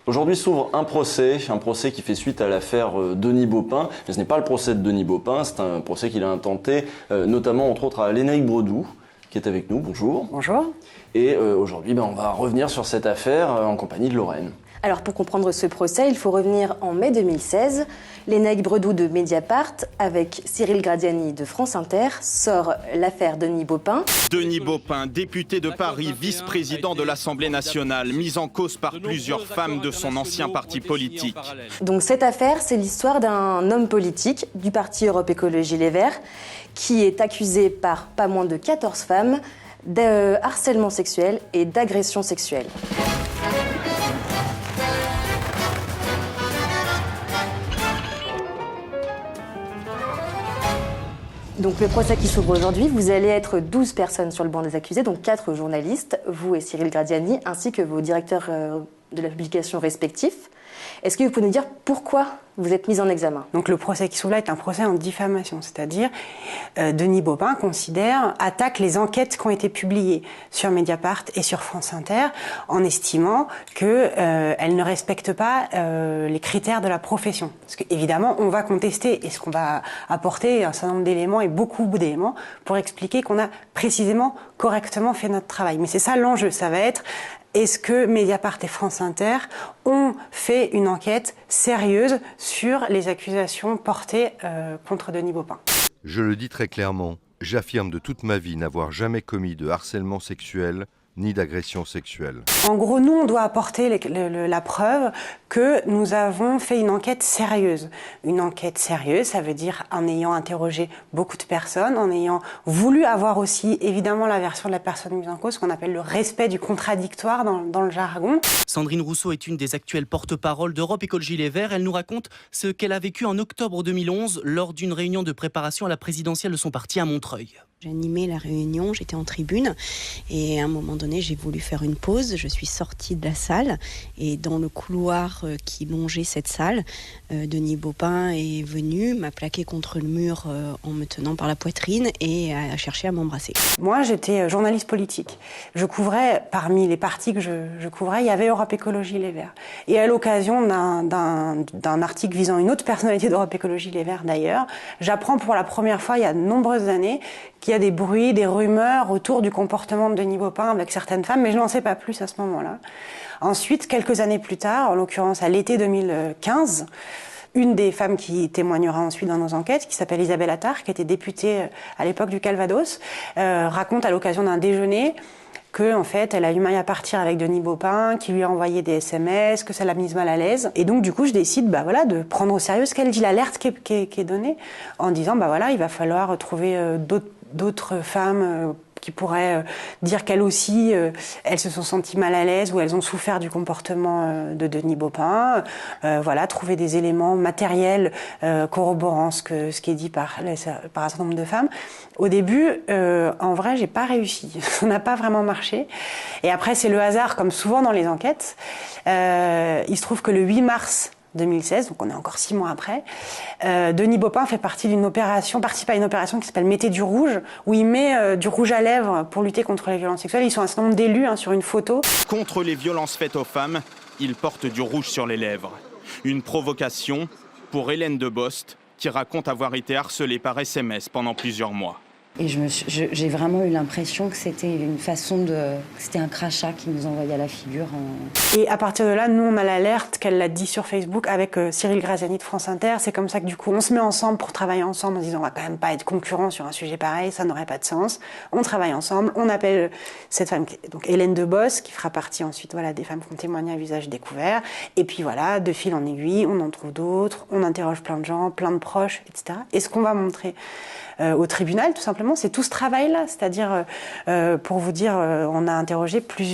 Aujourd'hui s'ouvre un procès qui fait suite à l'affaire Denis Baupin. Mais ce n'est pas le procès de Denis Baupin, c'est un procès qu'il a intenté, notamment entre autres à Lénaïque Bredou, qui est avec nous. Bonjour. Bonjour. Et aujourd'hui, on va revenir sur cette affaire en compagnie de Lorraine. Alors pour comprendre ce procès, il faut revenir en mai 2016. Lénaïque Bredou de Mediapart, avec Cyril Gradiani de France Inter, sort l'affaire Denis Baupin. Denis Baupin, député de Paris, vice-président de l'Assemblée nationale, mis en cause par plusieurs femmes de son ancien parti politique. Donc cette affaire, c'est l'histoire d'un homme politique du parti Europe Écologie Les Verts qui est accusé par pas moins de 14 femmes de harcèlement sexuel et d'agression sexuelle. Donc le procès qui s'ouvre aujourd'hui, vous allez être 12 personnes sur le banc des accusés, donc 4 journalistes, vous et Cyril Gradiani, ainsi que vos directeurs de la publication respectifs. Est-ce que vous pouvez nous dire pourquoi vous êtes mis en examen? Donc le procès qui s'ouvre là est un procès en diffamation, c'est-à-dire Denis Baupin attaque les enquêtes qui ont été publiées sur Mediapart et sur France Inter en estimant qu'elles ne respectent pas les critères de la profession. Parce qu'évidemment, on va contester et ce qu'on va apporter un certain nombre d'éléments et beaucoup d'éléments pour expliquer qu'on a précisément correctement fait notre travail. Mais c'est ça l'enjeu, ça va être: est-ce que Mediapart et France Inter ont fait une enquête sérieuse sur les accusations portées contre Denis Baupin? Je le dis très clairement, j'affirme de toute ma vie n'avoir jamais commis de harcèlement sexuel ni d'agression sexuelle. En gros, nous, on doit apporter la preuve que nous avons fait une enquête sérieuse. Une enquête sérieuse, ça veut dire en ayant interrogé beaucoup de personnes, en ayant voulu avoir aussi, évidemment, la version de la personne mise en cause, ce qu'on appelle le respect du contradictoire dans le jargon. Sandrine Rousseau est une des actuelles porte-parole d'Europe Écologie Les Verts. Elle nous raconte ce qu'elle a vécu en octobre 2011 lors d'une réunion de préparation à la présidentielle de son parti à Montreuil. J'ai animé la réunion, j'étais en tribune et à un moment donné j'ai voulu faire une pause. Je suis sortie de la salle et dans le couloir qui longeait cette salle, Denis Baupin est venu, m'a plaqué contre le mur en me tenant par la poitrine et a cherché à m'embrasser. Moi j'étais journaliste politique. Je couvrais, parmi les partis que je couvrais, il y avait Europe Écologie Les Verts. Et à l'occasion d'un article visant une autre personnalité d'Europe Écologie Les Verts d'ailleurs, j'apprends pour la première fois il y a de nombreuses années qu'il y a des bruits, des rumeurs autour du comportement de Denis Baupin avec certaines femmes, mais je n'en sais pas plus à ce moment-là. Ensuite, quelques années plus tard, en l'occurrence à l'été 2015, une des femmes qui témoignera ensuite dans nos enquêtes, qui s'appelle Isabelle Attard, qui était députée à l'époque du Calvados, raconte à l'occasion d'un déjeuner que, en fait, elle a eu mal à partir avec Denis Baupin, qui lui a envoyé des SMS, que ça l'a mise mal à l'aise. Et donc, du coup, je décide, de prendre au sérieux ce qu'elle dit, l'alerte qui est donnée, en disant, il va falloir trouver d'autres femmes qui pourraient dire qu'elles aussi, elles se sont senties mal à l'aise ou elles ont souffert du comportement de Denis Baupin. Trouver des éléments matériels corroborant ce qui est dit par un certain nombre de femmes. Au début, en vrai, j'ai pas réussi. Ça n'a pas vraiment marché. Et après, c'est le hasard, comme souvent dans les enquêtes. Il se trouve que le 8 mars 2016, donc on est encore 6 mois après, Denis Baupin participe à une opération qui s'appelle Mettez du rouge, où il met du rouge à lèvres pour lutter contre les violences sexuelles. Ils sont un certain nombre d'élus sur une photo. Contre les violences faites aux femmes, il porte du rouge sur les lèvres. Une provocation pour Hélène de Bost, qui raconte avoir été harcelée par SMS pendant plusieurs mois. Et j'ai vraiment eu l'impression que c'était c'était un crachat qui nous envoyait à la figure. Et à partir de là, nous, on a l'alerte qu'elle l'a dit sur Facebook avec Cyril Gradiani de France Inter. C'est comme ça que du coup, on se met ensemble pour travailler ensemble en disant on va quand même pas être concurrents sur un sujet pareil, ça n'aurait pas de sens. On travaille ensemble, on appelle cette femme, donc Hélène de Bost, qui fera partie ensuite des femmes qui ont témoigné à visage découvert. Et puis de fil en aiguille, on en trouve d'autres, on interroge plein de gens, plein de proches, etc. Et ce qu'on va montrer au tribunal, tout simplement, c'est tout ce travail-là. C'est-à-dire, pour vous dire, on a interrogé plus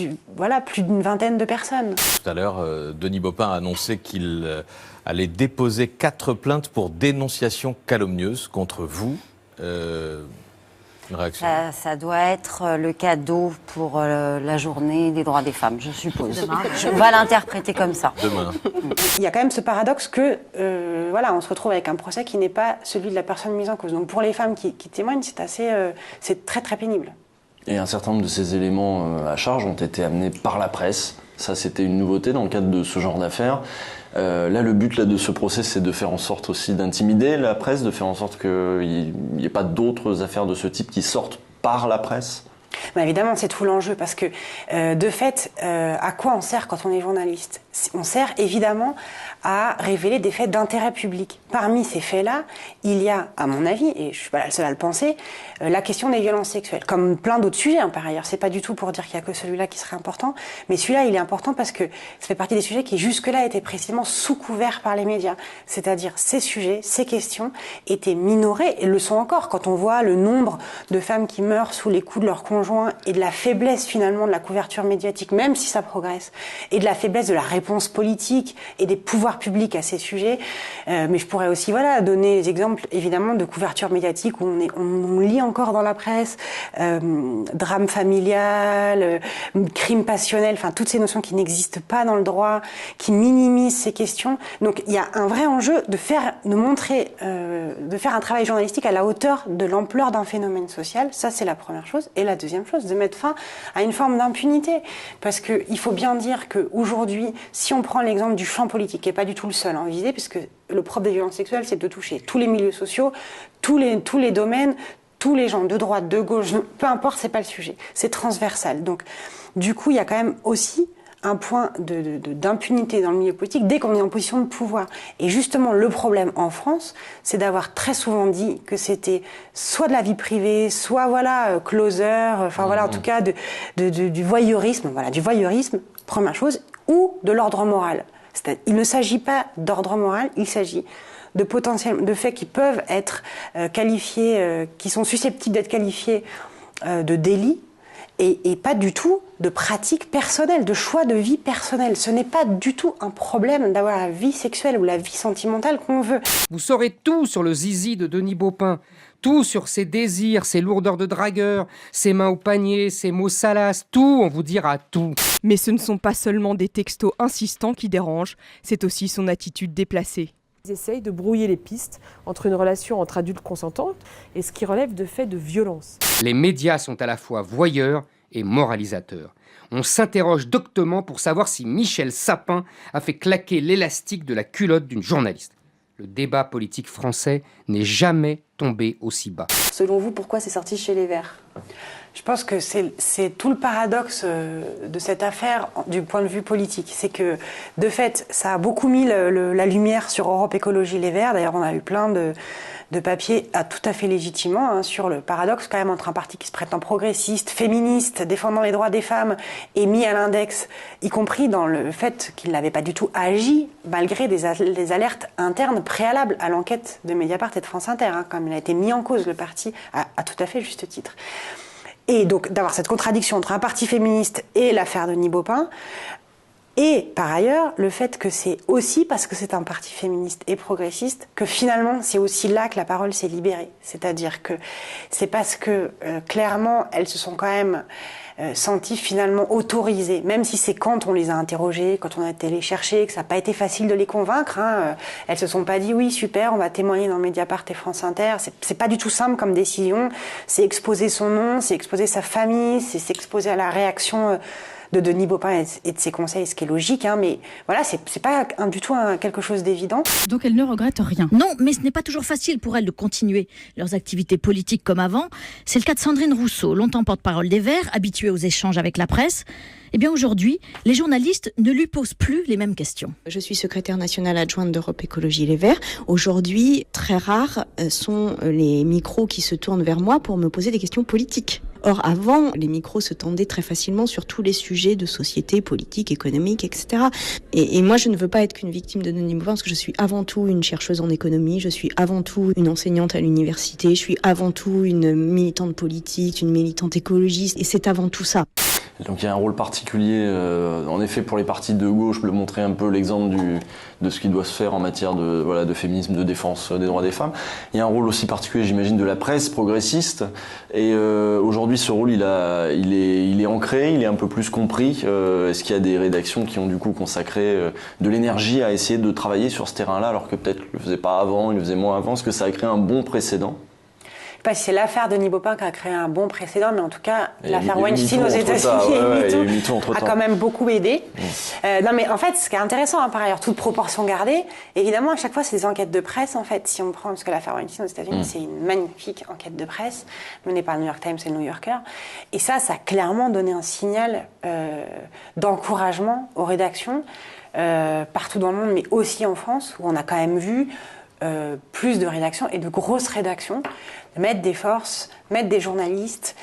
d'une vingtaine de personnes. Tout à l'heure, Denis Baupin a annoncé qu'il allait déposer 4 plaintes pour dénonciation calomnieuse contre vous. Une réaction? Ça doit être le cadeau pour la journée des droits des femmes, je suppose. On va l'interpréter comme ça. Demain. Il y a quand même ce paradoxe que, on se retrouve avec un procès qui n'est pas celui de la personne mise en cause. Donc pour les femmes qui témoignent, c'est très très pénible. Et un certain nombre de ces éléments à charge ont été amenés par la presse. Ça, c'était une nouveauté dans le cadre de ce genre d'affaires. Là, le but de ce procès, c'est de faire en sorte aussi d'intimider la presse, de faire en sorte qu'il n'y ait pas d'autres affaires de ce type qui sortent par la presse. Bah évidemment, c'est tout l'enjeu parce que, de fait, à quoi on sert quand on est journaliste ? On sert évidemment à révéler des faits d'intérêt public. Parmi ces faits-là, il y a, à mon avis, et je ne suis pas la seule à le penser, la question des violences sexuelles. Comme plein d'autres sujets, par ailleurs. C'est pas du tout pour dire qu'il n'y a que celui-là qui serait important, mais celui-là, il est important parce que ça fait partie des sujets qui, jusque-là, étaient précisément sous-couverts par les médias. C'est-à-dire, ces sujets, ces questions étaient minorées, et le sont encore, quand on voit le nombre de femmes qui meurent sous les coups de leur conjoint et de la faiblesse, finalement, de la couverture médiatique, même si ça progresse, et de la faiblesse de la réponse politique et des pouvoirs publics à ces sujets. Mais je pourrais aussi donner des exemples évidemment de couverture médiatique où on lit encore dans la presse drame familial, crime passionnel, enfin toutes ces notions qui n'existent pas dans le droit, qui minimisent ces questions. Donc il y a un vrai enjeu de faire un travail journalistique à la hauteur de l'ampleur d'un phénomène social. Ça, c'est la première chose. Et la deuxième chose, de mettre fin à une forme d'impunité. Parce qu'il faut bien dire qu'aujourd'hui, si on prend l'exemple du champ politique, qui n'est pas du tout le seul visé, puisque le propre des violences sexuelles, c'est de toucher tous les milieux sociaux, tous les domaines, tous les gens de droite, de gauche, peu importe, c'est pas le sujet. C'est transversal. Donc, du coup, il y a quand même aussi un point d'impunité dans le milieu politique dès qu'on est en position de pouvoir. Et justement, le problème en France, c'est d'avoir très souvent dit que c'était soit de la vie privée, soit closer, en tout cas du voyeurisme, première chose, ou de l'ordre moral. Il ne s'agit pas d'ordre moral, il s'agit de faits qui peuvent être qualifiés, qui sont susceptibles d'être qualifiés de délits, et pas du tout de pratiques personnelles, de choix de vie personnelle. Ce n'est pas du tout un problème d'avoir la vie sexuelle ou la vie sentimentale qu'on veut. Vous saurez tout sur le zizi de Denis Baupin, tout sur ses désirs, ses lourdeurs de dragueur, ses mains au panier, ses mots salaces, tout, on vous dira tout. Mais ce ne sont pas seulement des textos insistants qui dérangent, c'est aussi son attitude déplacée. Ils essayent de brouiller les pistes entre une relation entre adultes consentants et ce qui relève de faits de violence. Les médias sont à la fois voyeurs et moralisateurs. On s'interroge doctement pour savoir si Michel Sapin a fait claquer l'élastique de la culotte d'une journaliste. Le débat politique français n'est jamais tombé aussi bas. Selon vous, pourquoi c'est sorti chez les Verts ? Je pense que c'est tout le paradoxe de cette affaire du point de vue politique. C'est que, de fait, ça a beaucoup mis la lumière sur Europe Écologie Les Verts. D'ailleurs, on a eu plein de papiers tout à fait légitimement sur le paradoxe quand même entre un parti qui se prétend progressiste, féministe, défendant les droits des femmes et mis à l'index, y compris dans le fait qu'il n'avait pas du tout agi malgré des alertes internes préalables à l'enquête de Mediapart et de France Inter. Comme il a été mis en cause, le parti, à tout à fait juste titre. Et donc d'avoir cette contradiction entre un parti féministe et l'affaire de Denis Baupin, et par ailleurs le fait que c'est aussi parce que c'est un parti féministe et progressiste que finalement c'est aussi là que la parole s'est libérée. C'est-à-dire que c'est parce que clairement elles se sont quand même senties finalement autorisées, même si c'est quand on les a interrogées, quand on a été les chercher, que ça n'a pas été facile de les convaincre. Elles se sont pas dit oui super, on va témoigner dans Mediapart et France Inter. C'est pas du tout simple comme décision. C'est exposer son nom, c'est exposer sa famille, c'est s'exposer à la réaction de Denis Baupin et de ses conseils, ce qui est logique, mais voilà, c'est pas du tout quelque chose d'évident. Donc elle ne regrette rien. Non, mais ce n'est pas toujours facile pour elles de continuer leurs activités politiques comme avant. C'est le cas de Sandrine Rousseau, longtemps porte-parole des Verts, habituée aux échanges avec la presse. Eh bien aujourd'hui, les journalistes ne lui posent plus les mêmes questions. Je suis secrétaire nationale adjointe d'Europe Écologie Les Verts. Aujourd'hui, très rares sont les micros qui se tournent vers moi pour me poser des questions politiques. Or, avant, les micros se tendaient très facilement sur tous les sujets de société, politique, économique, etc. Et moi, je ne veux pas être qu'une victime de Denis Baupin, parce que je suis avant tout une chercheuse en économie, je suis avant tout une enseignante à l'université, je suis avant tout une militante politique, une militante écologiste, et c'est avant tout ça. Donc il y a un rôle particulier, en effet, pour les partis de gauche, de montrer un peu l'exemple de ce qui doit se faire en matière de féminisme, de défense des droits des femmes. Il y a un rôle aussi particulier, j'imagine, de la presse progressiste. Et aujourd'hui, ce rôle, il est ancré, il est un peu plus compris. Est-ce qu'il y a des rédactions qui ont du coup consacré de l'énergie à essayer de travailler sur ce terrain-là, alors que peut-être ils le faisaient pas avant, ils le faisaient moins avant? Est-ce que ça a créé un bon précédent? sais pas si c'est l'affaire Denis Baupin qui a créé un bon précédent, mais en tout cas, l'affaire Weinstein aux États-Unis a quand même beaucoup aidé. Non, mais en fait, ce qui est intéressant, par ailleurs, toute proportion gardée, évidemment, à chaque fois, c'est des enquêtes de presse, en fait. Si on prend, parce que l'affaire Weinstein aux États-Unis, c'est une magnifique enquête de presse menée par le New York Times et le New Yorker. Et ça a clairement donné un signal d'encouragement aux rédactions partout dans le monde, mais aussi en France, où on a quand même vu plus de rédactions et de grosses rédactions mettre des forces, mettre des journalistes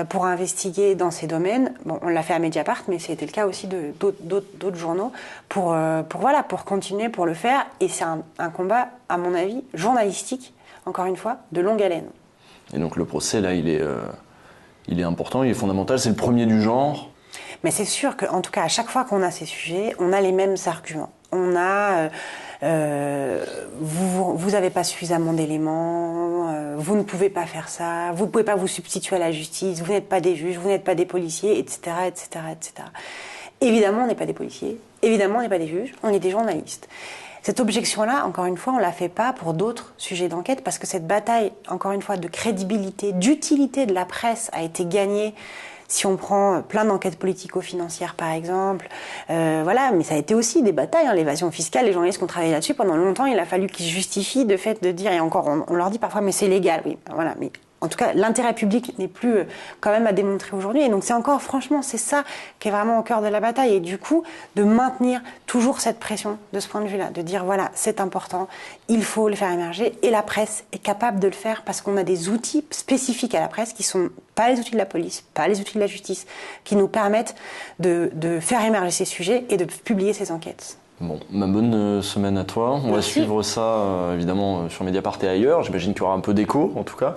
pour investiguer dans ces domaines. Bon, on l'a fait à Mediapart, mais c'était le cas aussi d'autres journaux pour continuer, pour le faire. Et c'est un combat, à mon avis, journalistique, encore une fois, de longue haleine. Et donc le procès, là, il est important, il est fondamental, c'est le premier du genre. Mais c'est sûr qu'en tout cas, à chaque fois qu'on a ces sujets, on a les mêmes arguments. On a... vous n'avez pas suffisamment d'éléments, vous ne pouvez pas faire ça, vous ne pouvez pas vous substituer à la justice, vous n'êtes pas des juges, vous n'êtes pas des policiers, etc., etc., etc. Évidemment, on n'est pas des policiers, évidemment, on n'est pas des juges, on est des journalistes. Cette objection-là, encore une fois, on ne la fait pas pour d'autres sujets d'enquête, parce que cette bataille, encore une fois, de crédibilité, d'utilité de la presse a été gagnée. Si on prend plein d'enquêtes politico-financières, par exemple, voilà, mais ça a été aussi des batailles, hein, l'évasion fiscale, les journalistes qui ont travaillé là-dessus pendant longtemps, il a fallu qu'ils justifient de fait de dire, et encore, on leur dit parfois, mais c'est légal, oui, voilà, mais en tout cas, l'intérêt public n'est plus quand même à démontrer aujourd'hui, et donc c'est encore, franchement, c'est ça qui est vraiment au cœur de la bataille, et du coup, de maintenir toujours cette pression de ce point de vue-là, de dire, voilà, c'est important, il faut le faire émerger, et la presse est capable de le faire parce qu'on a des outils spécifiques à la presse qui sont pas les outils de la police, pas les outils de la justice, qui nous permettent de faire émerger ces sujets et de publier ces enquêtes. Bon, bonne semaine à toi. On va suivre ça évidemment sur Mediapart et ailleurs. J'imagine qu'il y aura un peu d'écho en tout cas.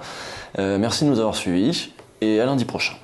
Merci de nous avoir suivis et à lundi prochain.